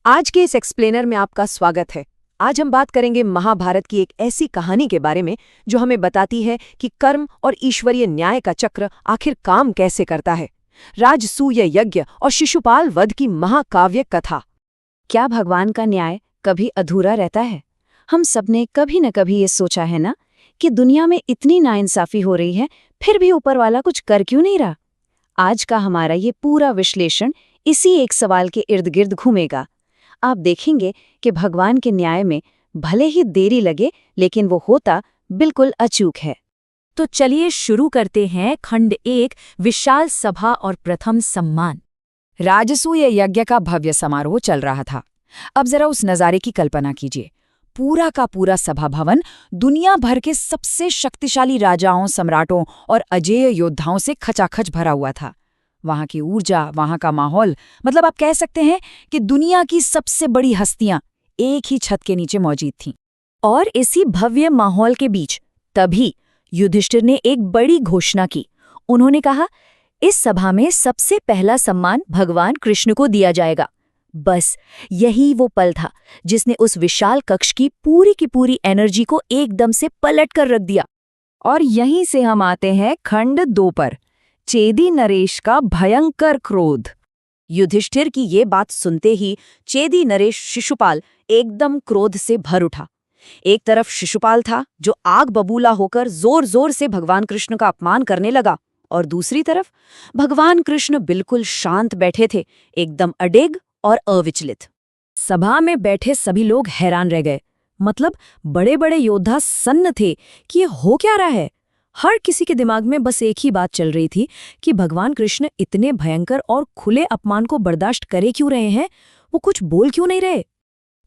आज के इस एक्सप्लेनर में आपका स्वागत है। आज हम बात करेंगे महाभारत की एक ऐसी कहानी के बारे में जो हमें बताती है कि कर्म और ईश्वरीय न्याय का चक्र आखिर काम कैसे करता है। राजसूय यज्ञ और शिशुपाल वध की महाकाव्य कथा। क्या भगवान का न्याय कभी अधूरा रहता है? हम सबने कभी न कभी ये सोचा है ना कि दुनिया में इतनी नाइंसाफी हो रही है, फिर भी ऊपर वाला कुछ कर क्यों नहीं रहा? आज का हमारा ये पूरा विश्लेषण इसी एक सवाल के इर्द गिर्द घूमेगा। आप देखेंगे कि भगवान के न्याय में भले ही देरी लगे, लेकिन वो होता बिल्कुल अचूक है। तो चलिए शुरू करते हैं। खंड 1, विशाल सभा और प्रथम सम्मान। राजसूय यज्ञ का भव्य समारोह चल रहा था। अब जरा उस नज़ारे की कल्पना कीजिए। पूरा का पूरा सभा भवन दुनिया भर के सबसे शक्तिशाली राजाओं, सम्राटों और अजेय योद्धाओं से खचाखच भरा हुआ था। वहां की ऊर्जा, वहां का माहौल, मतलब आप कह सकते हैं कि दुनिया की सबसे बड़ी हस्तियां एक ही छत के नीचे मौजूद थीं। और इसी भव्य माहौल के बीच तभी युधिष्ठिर ने एक बड़ी घोषणा की। उन्होंने कहा, इस सभा में सबसे पहला सम्मान भगवान कृष्ण को दिया जाएगा। बस यही वो पल था जिसने उस विशाल कक्ष की पूरी एनर्जी को एकदम से पलट कर रख दिया। और यहीं से हम आते हैं खंड 2 पर, चेदी नरेश का भयंकर क्रोध। युधिष्ठिर की ये बात सुनते ही चेदी नरेश शिशुपाल एकदम क्रोध से भर उठा। एक तरफ शिशुपाल था जो आग बबूला होकर जोर जोर से भगवान कृष्ण का अपमान करने लगा, और दूसरी तरफ भगवान कृष्ण बिल्कुल शांत बैठे थे, एकदम अडिग और अविचलित। सभा में बैठे सभी लोग हैरान रह गए। मतलब बड़े बड़े योद्धा सन्न थे कि ये हो क्या रहा है। हर किसी के दिमाग में बस एक ही बात चल रही थी कि भगवान कृष्ण इतने भयंकर और खुले अपमान को बर्दाश्त करे क्यों रहे हैं, वो कुछ बोल क्यों नहीं रहे।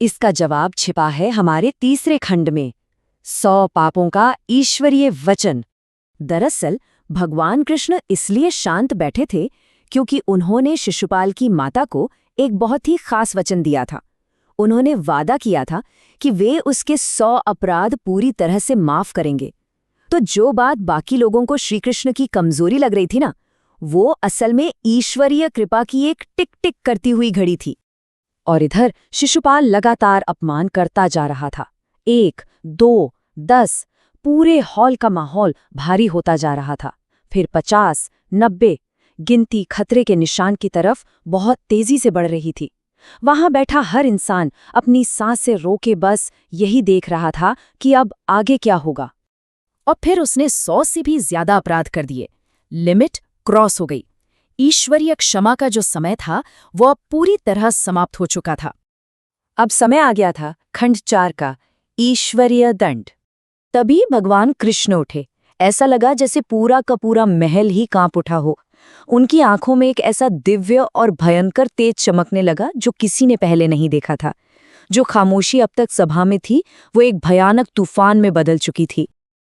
इसका जवाब छिपा है हमारे तीसरे खंड में, 100 पापों का ईश्वरीय वचन। दरअसल भगवान कृष्ण इसलिए शांत बैठे थे क्योंकि उन्होंने शिशुपाल की माता को एक बहुत ही खास वचन दिया था। उन्होंने वादा किया था कि वे उसके 100 अपराध पूरी तरह से माफ करेंगे। तो जो बात बाकी लोगों को श्रीकृष्ण की कमजोरी लग रही थी ना, वो असल में ईश्वरीय कृपा की एक टिक टिक करती हुई घड़ी थी। और इधर शिशुपाल लगातार अपमान करता जा रहा था। 1, 2, 10, पूरे हॉल का माहौल भारी होता जा रहा था। फिर 50, 90, गिनती खतरे के निशान की तरफ बहुत तेजी से बढ़ रही थी। वहां बैठा हर इंसान अपनी सांस से रोके बस यही देख रहा था कि अब आगे क्या होगा। और फिर उसने 100 से भी ज्यादा अपराध कर दिए। लिमिट क्रॉस हो गई। ईश्वरीय क्षमा का जो समय था वो अब पूरी तरह समाप्त हो चुका था। अब समय आ गया था खंड 4 का, ईश्वरीय दंड। तभी भगवान कृष्ण उठे। ऐसा लगा जैसे पूरा का पूरा महल ही कांप उठा हो। उनकी आंखों में एक ऐसा दिव्य और भयंकर तेज चमकने लगा जो किसी ने पहले नहीं देखा था। जो खामोशी अब तक सभा में थी वो एक भयानक तूफान में बदल चुकी थी।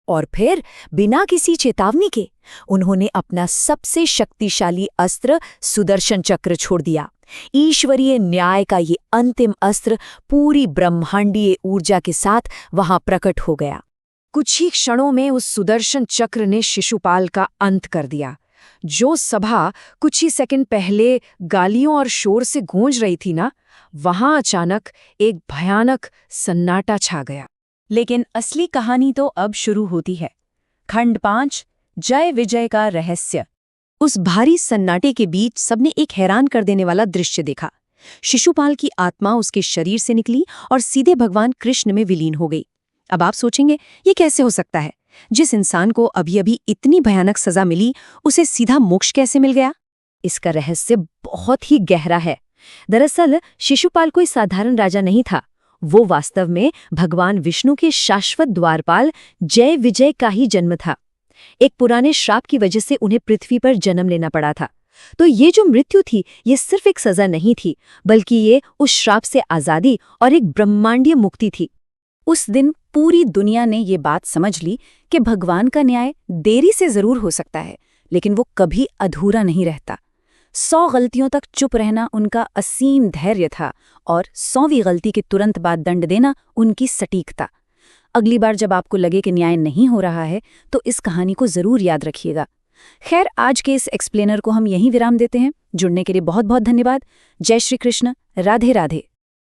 और फिर बिना किसी चेतावनी के उन्होंने अपना सबसे शक्तिशाली अस्त्र सुदर्शन चक्र छोड़ दिया। ईश्वरीय न्याय का ये अंतिम अस्त्र पूरी ब्रह्मांडीय ऊर्जा के साथ वहां प्रकट हो गया। कुछ ही क्षणों में उस सुदर्शन चक्र ने शिशुपाल का अंत कर दिया। जो सभा कुछ ही सेकंड पहले गालियों और शोर से गूंज रही थी ना, वहां अचानक एक भयानक सन्नाटा छा गया। लेकिन असली कहानी तो अब शुरू होती है। खंड 5, जय विजय का रहस्य। उस भारी सन्नाटे के बीच सबने एक हैरान कर देने वाला दृश्य देखा। शिशुपाल की आत्मा उसके शरीर से निकली और सीधे भगवान कृष्ण में विलीन हो गई। अब आप सोचेंगे ये कैसे हो सकता है? जिस इंसान को अभी अभी इतनी भयानक सजा मिली, उसे सीधा मोक्ष कैसे मिल गया? इसका रहस्य बहुत ही गहरा है। दरअसल शिशुपाल कोई साधारण राजा नहीं था। वो वास्तव में भगवान विष्णु के शाश्वत द्वारपाल जय विजय का ही जन्म था। एक पुराने श्राप की वजह से उन्हें पृथ्वी पर जन्म लेना पड़ा था। तो ये जो मृत्यु थी, ये सिर्फ एक सजा नहीं थी, बल्कि ये उस श्राप से आजादी और एक ब्रह्मांडीय मुक्ति थी। उस दिन पूरी दुनिया ने ये बात समझ ली कि भगवान का न्याय देरी से जरूर हो सकता है, लेकिन वो कभी अधूरा नहीं रहता। 100 गलतियों तक चुप रहना उनका असीम धैर्य था, और 100वीं गलती के तुरंत बाद दंड देना उनकी सटीकता। अगली बार जब आपको लगे कि न्याय नहीं हो रहा है, तो इस कहानी को जरूर याद रखिएगा। खैर, आज के इस एक्सप्लेनर को हम यहीं विराम देते हैं। जुड़ने के लिए बहुत बहुत धन्यवाद। जय श्री कृष्ण। राधे राधे।